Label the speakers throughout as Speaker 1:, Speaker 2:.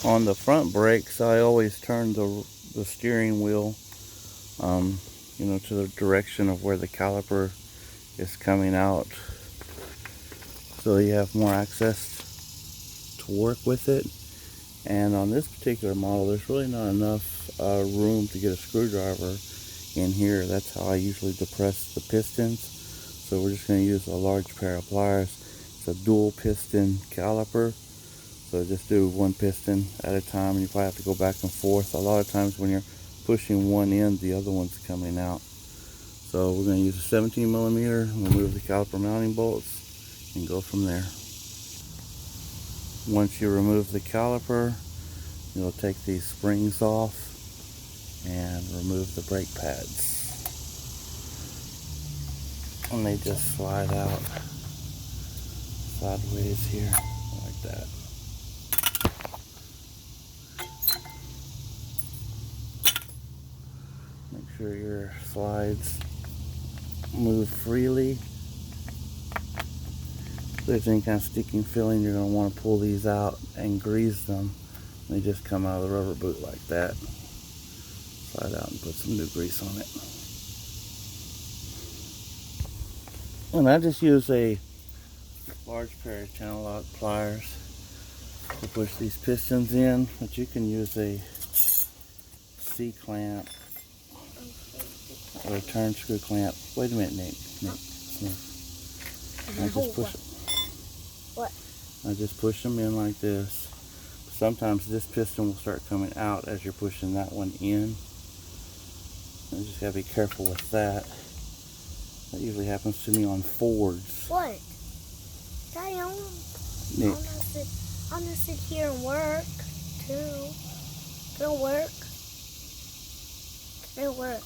Speaker 1: On the front brakes, I always turn the steering wheel, to the direction of where the caliper is coming out, so you have more access to work with it. And on this particular model, there's really not enough room to get a screwdriver in here. That's how I usually depress the pistons. So we're just going to use a large pair of pliers. It's a dual piston caliper. So just do one piston at a time, and you probably have to go back and forth. A lot of times when you're pushing one end, the other one's coming out. So we're going to use a 17 millimeter, remove the caliper mounting bolts, and go from there. Once you remove the caliper, you'll take these springs off and remove the brake pads. And they just slide out sideways here, like that. Make sure your slides move freely. If there's any kind of sticking feeling, you're going to want to pull these out and grease them. They just come out of the rubber boot like that. Slide out and put some new grease on it. And I just use a large pair of channel lock pliers to push these pistons in, but you can use a C-clamp or a turn screw clamp. Wait a minute, Nick. I just push it.
Speaker 2: What?
Speaker 1: I just push them in like this. Sometimes this piston will start coming out as you're pushing that one in. You just gotta be careful with that. That usually happens to me on Fords.
Speaker 2: What? Daddy, I'm gonna sit here and work too. It'll work. It'll work.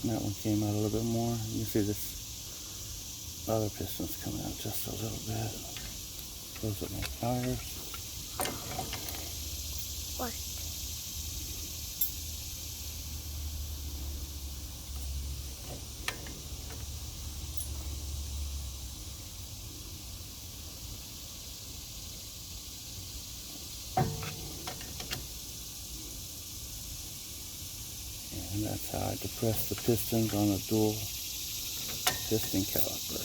Speaker 1: That one came out a little bit more. You see this other piston's coming out just a little bit. Close up my tires.
Speaker 2: What?
Speaker 1: And that's how I depress the pistons on a dual piston caliper.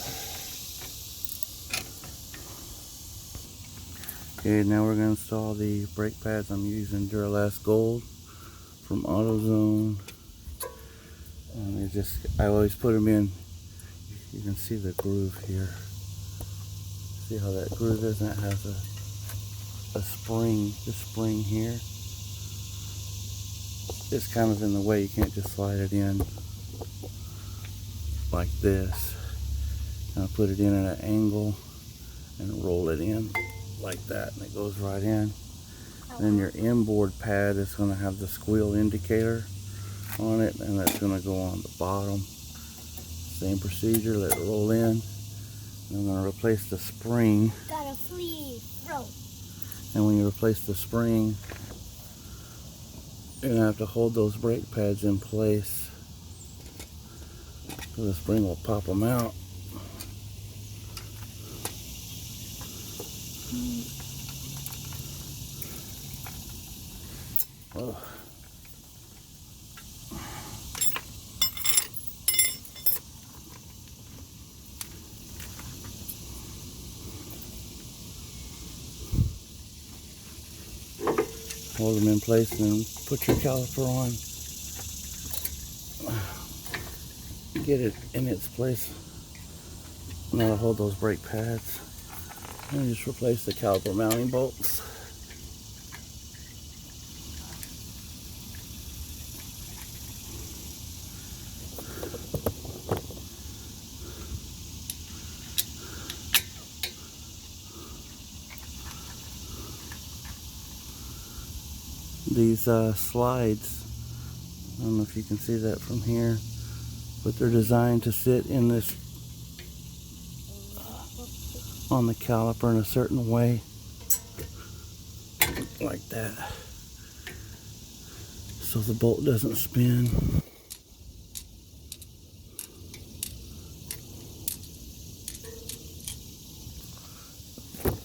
Speaker 1: Okay, now we're going to install the brake pads. I'm using Duralast Gold from AutoZone. And I always put them in. You can see the groove here. See how that groove is? And it has a spring. This spring here. It's kind of in the way. You can't just slide it in like this. And I put it in at an angle and roll it in like that, and it goes right in. Then your inboard pad is going to have the squeal indicator on it, and that's going to go on the bottom. Same procedure, let it roll in. And I'm going to replace the spring.
Speaker 2: Gotta flee, bro.
Speaker 1: And when you replace the spring, you're going to have to hold those brake pads in place, so the spring will pop them out. Oh. Hold them in place and then put your caliper on. Get it in its place. Now hold those brake pads. And just replace the caliper mounting bolts. These slides, I don't know if you can see that from here, but they're designed to sit in this on the caliper in a certain way, like that, so the bolt doesn't spin.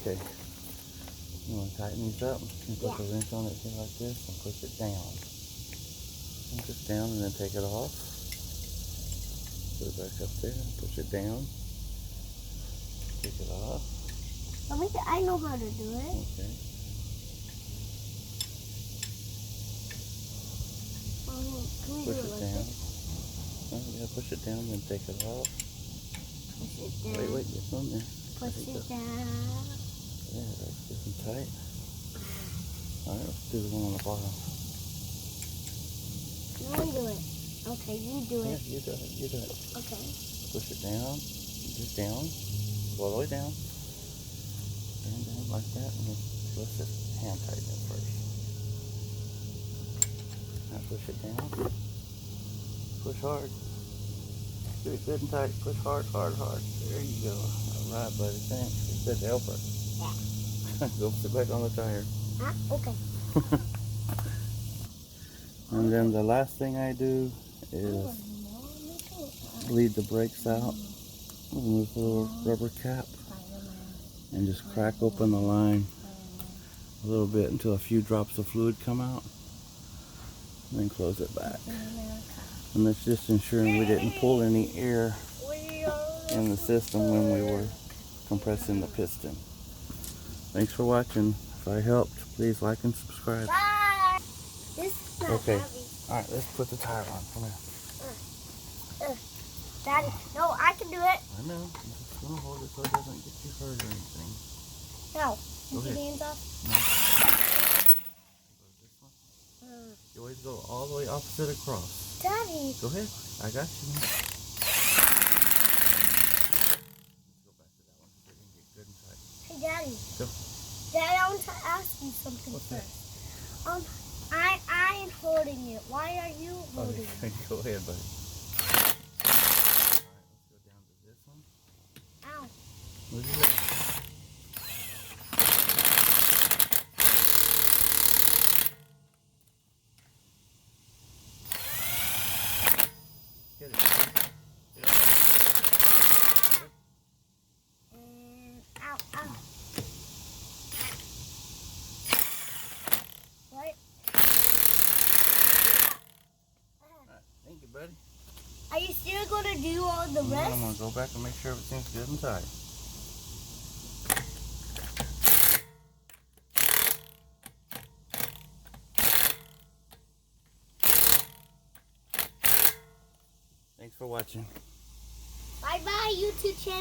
Speaker 1: Okay. You want to tighten these up? You put the wrench on it here like this and push it down. Push it down and then take it off. Put it back up there and push it down. Take it off.
Speaker 2: I know how to do it.
Speaker 1: Okay.
Speaker 2: Can we
Speaker 1: Push
Speaker 2: do
Speaker 1: it
Speaker 2: like
Speaker 1: down.
Speaker 2: this?
Speaker 1: Oh, yeah, push it down, then take it off.
Speaker 2: Push it down.
Speaker 1: Wait, get on there.
Speaker 2: Push it down.
Speaker 1: Yeah, that's good and tight. Alright, let's do the one on the bottom.
Speaker 2: You do it. Okay, you do
Speaker 1: Yeah,
Speaker 2: it.
Speaker 1: you do it, you do it.
Speaker 2: Okay.
Speaker 1: Push it down, just down, all the way down. Down like that, and then let's just hand tighten it first. Now push it down. Push hard. Do it good and tight. Push hard, hard, hard. There you go. Alright, buddy, thanks. You're a good helper.
Speaker 2: Yeah.
Speaker 1: Go sit back on the tire.
Speaker 2: Okay.
Speaker 1: And then the last thing I do is bleed the brakes out. Remove the little rubber cap and just crack open the line a little bit until a few drops of fluid come out. And then close it back. And that's just ensuring we didn't pull any air in the system when we were compressing the piston. Thanks for watching. If I helped, please like and subscribe.
Speaker 2: Bye. This is not
Speaker 1: Okay.
Speaker 2: heavy.
Speaker 1: Alright, let's put the tire on. Come here.
Speaker 2: Daddy, no, I can do it.
Speaker 1: I know. I'm just going to hold it so it doesn't get you hurt or anything.
Speaker 2: No.
Speaker 1: Go
Speaker 2: Keep your
Speaker 1: ahead.
Speaker 2: hands off.
Speaker 1: No. Go to this one. You always go all the way opposite across.
Speaker 2: Daddy.
Speaker 1: Go ahead. I got you. Let's go back to that one so we can get good and tight.
Speaker 2: Hey, Daddy.
Speaker 1: Go.
Speaker 2: Daddy, I want to ask you something
Speaker 1: What's that?
Speaker 2: first. I am holding it. Why are you holding it?
Speaker 1: Okay, go ahead, buddy. Alright, let's go down to this one.
Speaker 2: Ow.
Speaker 1: Look at that. Hit it. Hit it.
Speaker 2: And ow, ow. What?
Speaker 1: Alright, thank you, buddy.
Speaker 2: Are you still going to do all the
Speaker 1: I'm
Speaker 2: rest?
Speaker 1: going to go back and make sure everything's good and tight. Thanks for watching.
Speaker 2: Bye-bye, YouTube channel.